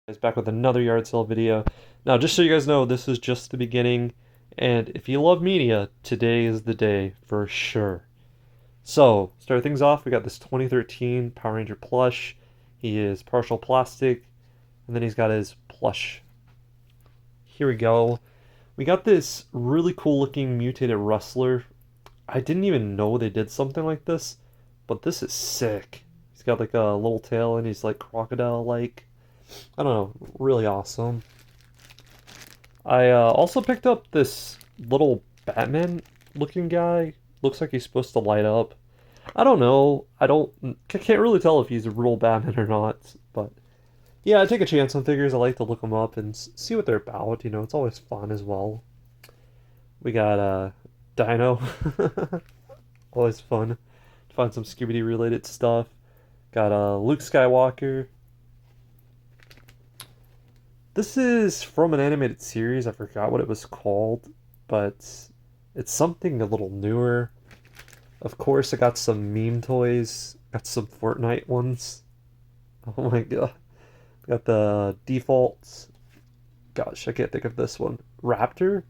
Guys, back with another yard sale video. Now, just so you guys know, this is just the beginning, and if you love media, today is the day for sure. So, start things off, we got this 2013 Power Ranger plush. He is partial plastic, and then he's got his plush. Here we go. We got this really cool looking mutated rustler. I didn't even know they did something like this, but this is sick. He's got like a little tail and he's like crocodile-like. I don't know, really awesome. I also picked up this little Batman looking guy. Looks like he's supposed to light up. I don't know. Can't really tell if he's a real Batman or not. But yeah, I take a chance on figures. I like to look them up and see what they're about. You know, it's always fun as well. We got Dino. Always fun to find some Scooby-Doo related stuff. Got Luke Skywalker. This is from an animated series. I forgot what it was called, but it's something a little newer. Of course, I got some meme toys. Got some Fortnite ones. Oh my god. Got the defaults. Gosh, I can't think of this one. Raptor?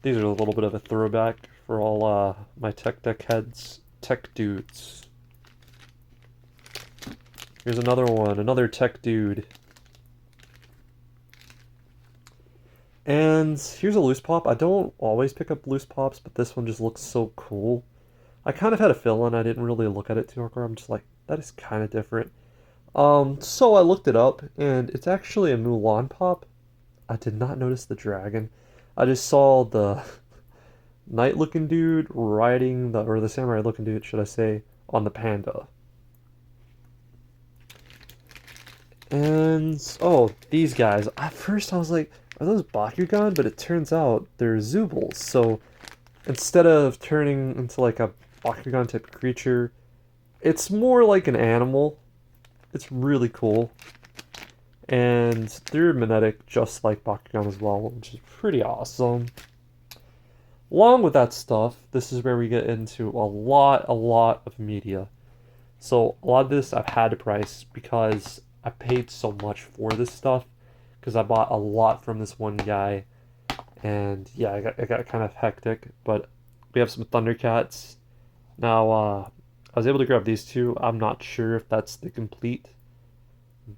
These are a little bit of a throwback for all my tech deck heads. Tech dudes. Here's another one, another tech dude. And here's a loose pop. I don't always pick up loose pops, but this one just looks so cool. I kind of had a feeling. I didn't really look at it too hard. I'm just like, that is kind of different. So I looked it up, and it's actually a Mulan pop. I did not notice the dragon. I just saw the knight-looking dude riding or the samurai-looking dude, should I say, on the panda. And oh, these guys. At first I was like, are those Bakugan? But it turns out they're Zoobles. So instead of turning into like a Bakugan type creature, it's more like an animal. It's really cool. And they're magnetic just like Bakugan as well, which is pretty awesome. Along with that stuff, this is where we get into a lot of media. So a lot of this I've had to price because I paid so much for this stuff because I bought a lot from this one guy, and yeah, it got kind of hectic. But we have some Thundercats. Now, I was able to grab these two. I'm not sure if that's the complete,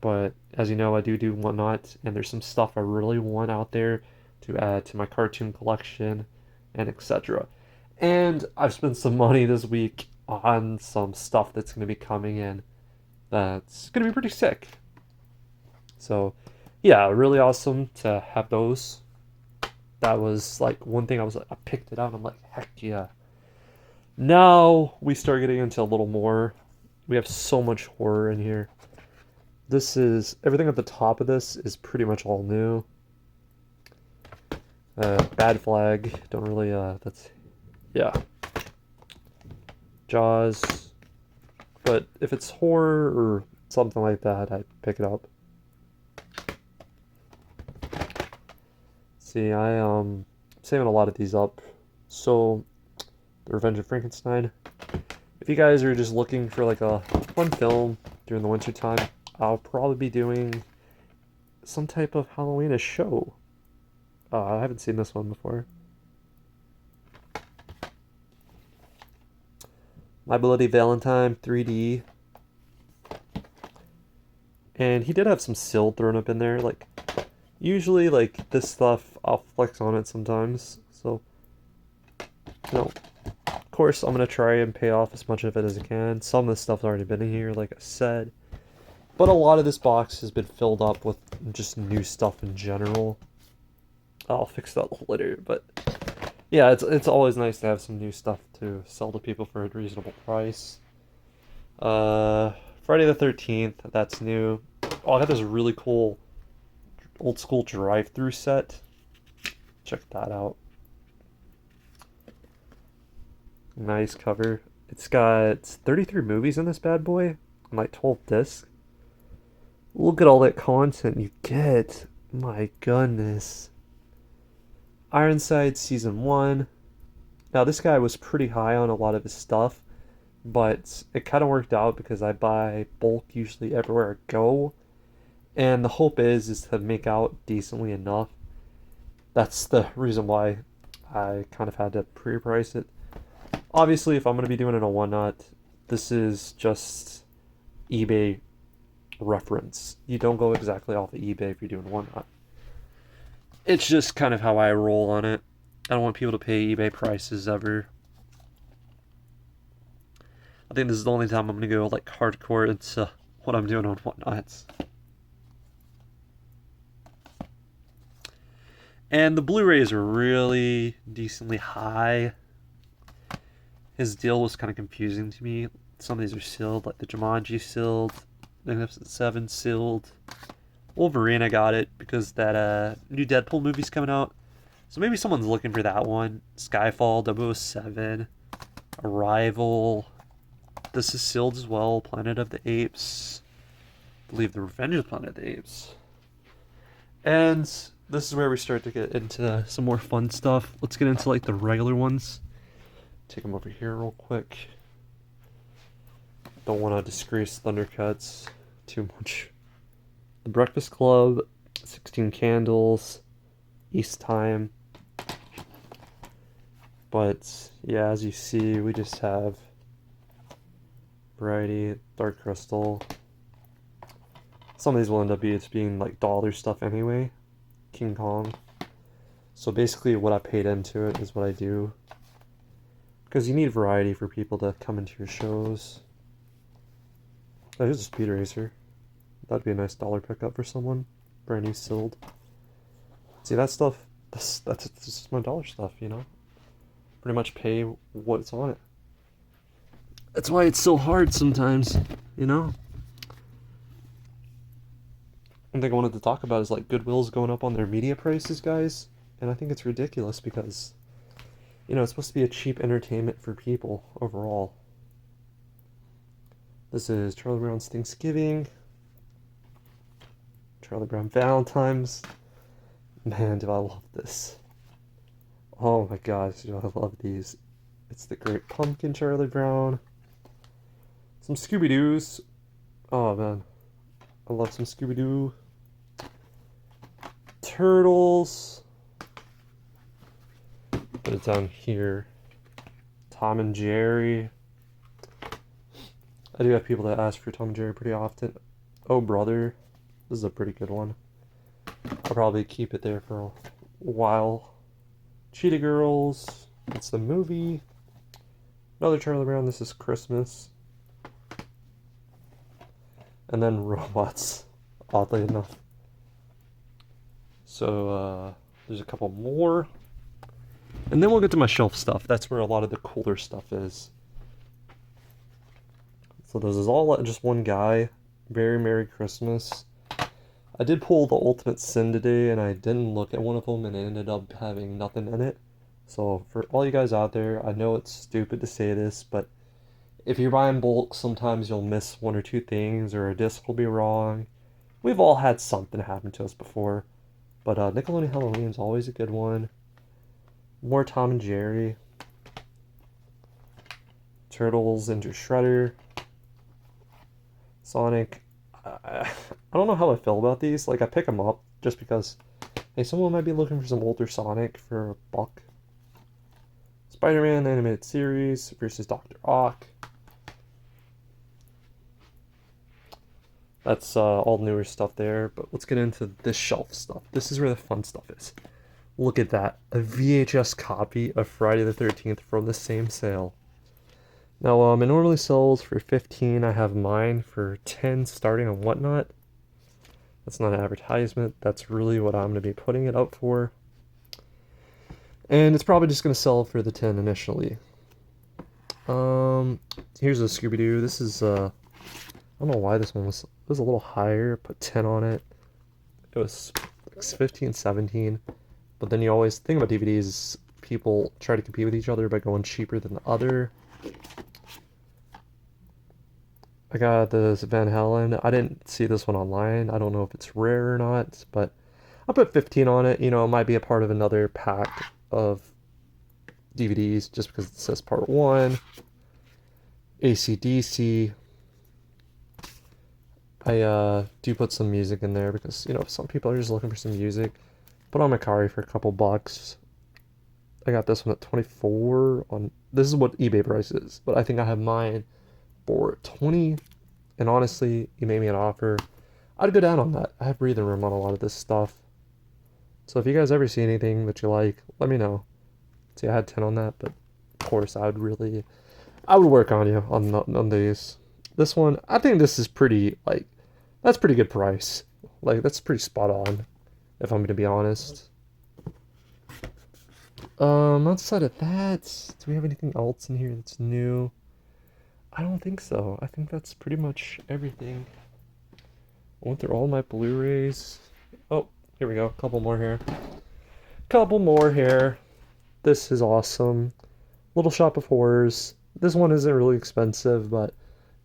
but as you know, I do whatnot, and there's some stuff I really want out there to add to my cartoon collection, and etc. And I've spent some money this week on some stuff that's going to be coming in that's going to be pretty sick. So, yeah, really awesome to have those. That was like one thing I picked it out and I'm like, heck yeah. Now we start getting into a little more. We have so much horror in here. This is everything at the top of this is pretty much all new. Bad Flag, don't really, that's, yeah. Jaws, but if it's horror or something like that, I pick it up. See, I'm saving a lot of these up. So, The Revenge of Frankenstein. If you guys are just looking for like a fun film during the winter time, I'll probably be doing some type of Halloweenish show. I haven't seen this one before. My Bloody Valentine 3D. And he did have some Sill thrown up in there. Like, usually, like, this stuff, I'll flex on it sometimes. So, you know, of course, I'm going to try and pay off as much of it as I can. Some of this stuff's already been in here, like I said. But a lot of this box has been filled up with just new stuff in general. I'll fix that later, but yeah, it's always nice to have some new stuff to sell to people for a reasonable price. Friday the 13th, that's new. Oh, I got this really cool old school drive-through set. Check that out. Nice cover. It's got 33 movies in this bad boy, and like 12 discs. Look at all that content you get. My goodness. Ironside Season 1. Now, this guy was pretty high on a lot of his stuff, but it kind of worked out because I buy bulk usually everywhere I go, and the hope is to make out decently enough. That's the reason why I kind of had to pre-price it. Obviously, if I'm going to be doing it on Whatnot, this is just eBay reference. You don't go exactly off of eBay if you're doing Whatnot. It's just kind of how I roll on it. I don't want people to pay eBay prices ever. I think this is the only time I'm going to go like hardcore into what I'm doing on Whatnots. And the Blu-rays are really decently high. His deal was kind of confusing to me. Some of these are sealed, like the Jumanji sealed, Magnificent Seven sealed. Wolverine, I got it because that new Deadpool movie's coming out. So maybe someone's looking for that one. Skyfall, 007, Arrival. This is sealed as well. Planet of the Apes. I believe The Revenge of the Planet of the Apes. And this is where we start to get into some more fun stuff. Let's get into like the regular ones. Take them over here real quick. Don't want to disgrace Thundercats too much. The Breakfast Club, 16 Candles, East Time. But yeah, as you see, we just have Variety, Dark Crystal. Some of these will end up being like dollar stuff anyway. King Kong. So basically what I paid into it is what I do. Because you need variety for people to come into your shows. Oh, here's a Speed Racer. That'd be a nice dollar pickup for someone. Brand new sealed. See, that stuff, that's just my dollar stuff, you know? Pretty much pay what's on it. That's why it's so hard sometimes, you know? One thing I wanted to talk about is like Goodwill's going up on their media prices, guys. And I think it's ridiculous because, you know, it's supposed to be a cheap entertainment for people overall. This is Charlie Brown's Thanksgiving. Charlie Brown Valentine's. Man, do I love this. Oh my gosh, do I love these. It's the Great Pumpkin Charlie Brown. Some Scooby-Doos. Oh man, I love some Scooby-Doo. Turtles. Put it down here. Tom and Jerry. I do have people that ask for Tom and Jerry pretty often. Oh Brother. This is a pretty good one. I'll probably keep it there for a while. Cheetah Girls. It's the movie. Another Charlie Brown. This is Christmas. And then Robots, oddly enough. So, there's a couple more. And then we'll get to my shelf stuff. That's where a lot of the cooler stuff is. So this is all just one guy. Very Merry Christmas. I did pull the Ultimate Sin today, and I didn't look at one of them, and it ended up having nothing in it. So for all you guys out there, I know it's stupid to say this, but if you're buying bulk, sometimes you'll miss one or two things, or a disc will be wrong. We've all had something happen to us before. But Nickelodeon Halloween's always a good one. More Tom and Jerry. Turtles into Shredder. Sonic. I don't know how I feel about these. Like, I pick them up just because, hey, someone might be looking for some older Sonic for a buck. Spider-Man Animated Series versus Dr. Ock. That's all newer stuff there, but let's get into this shelf stuff. This is where the fun stuff is. Look at that. A VHS copy of Friday the 13th from the same sale. Now, it normally sells for $15. I have mine for $10 starting on Whatnot. That's not an advertisement. That's really what I'm going to be putting it up for. And it's probably just going to sell for the $10 initially. Here's a Scooby-Doo. This is, I don't know why this one was a little higher. Put 10 on it. It was like 15, 17. But then you always think about DVDs, people try to compete with each other by going cheaper than the other. I got this Van Halen. I didn't see this one online. I don't know if it's rare or not, but I put 15 on it. You know, it might be a part of another pack of DVDs just because it says part 1. AC/DC. I do put some music in there because, some people are just looking for some music. Put on Macari for a couple bucks. I got this one at 24 on, this is what eBay price is, but I think I have mine for 20. And honestly, you made me an offer, I'd go down on that. I have breathing room on a lot of this stuff. So if you guys ever see anything that you like, let me know. See, I had 10 on that, but of course I would work on you on these. This one, I think this is pretty, like, that's pretty good price. Like, that's pretty spot on, if I'm gonna be honest. Outside of that, do we have anything else in here that's new? I don't think so. I think that's pretty much everything. I went through all my Blu-rays. Oh, here we go. Couple more here. Couple more here. This is awesome. Little Shop of Horrors. This one isn't really expensive, but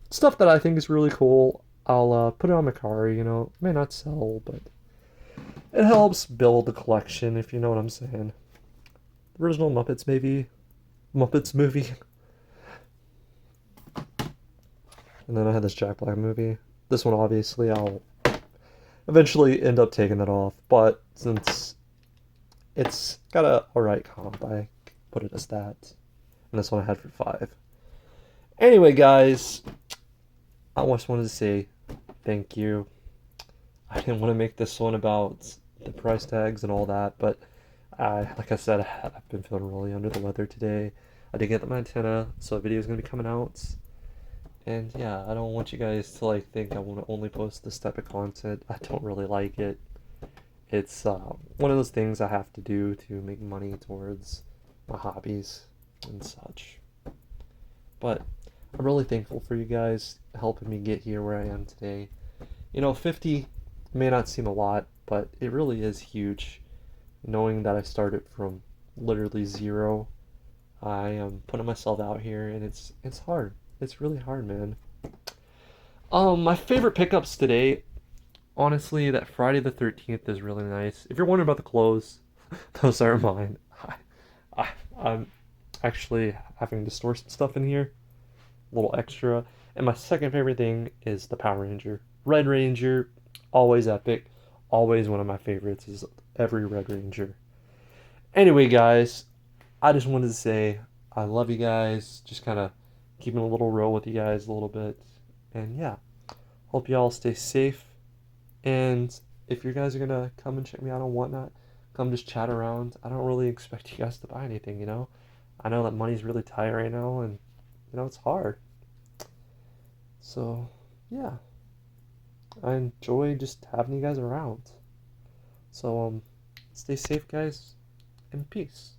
stuff that I think is really cool. I'll put it on Macari, It may not sell, but it helps build the collection, if you know what I'm saying. Original Muppets, maybe. Muppets movie. And then I had this Jack Black movie. This one, obviously, I'll eventually end up taking that off, but since it's got a alright comp, I put it as that. And this one I had for 5. Anyway, guys, I just wanted to say thank you. I didn't want to make this one about the price tags and all that, but like I said, I've been feeling really under the weather today. I did get my antenna, so a video is going to be coming out. And yeah, I don't want you guys to like think I want to only post this type of content. I don't really like it. It's one of those things I have to do to make money towards my hobbies and such. But I'm really thankful for you guys helping me get here where I am today. 50 may not seem a lot, but it really is huge. Knowing that I started from literally 0, I am putting myself out here, and it's hard. It's really hard, man. My favorite pickups today, honestly, that Friday the 13th is really nice. If you're wondering about the clothes, those are mine. I'm actually having to store some stuff in here, a little extra. And my second favorite thing is the Power Ranger. Red Ranger, always epic. Always one of my favorites is every Red Ranger. Anyway, guys, I just wanted to say I love you guys. Just kind of keeping a little real with you guys a little bit. And yeah, hope you all stay safe. And if you guys are going to come and check me out on Whatnot, come just chat around. I don't really expect you guys to buy anything, I know that money's really tight right now, and, it's hard. So, yeah. I enjoy just having you guys around. So, stay safe, guys, and peace.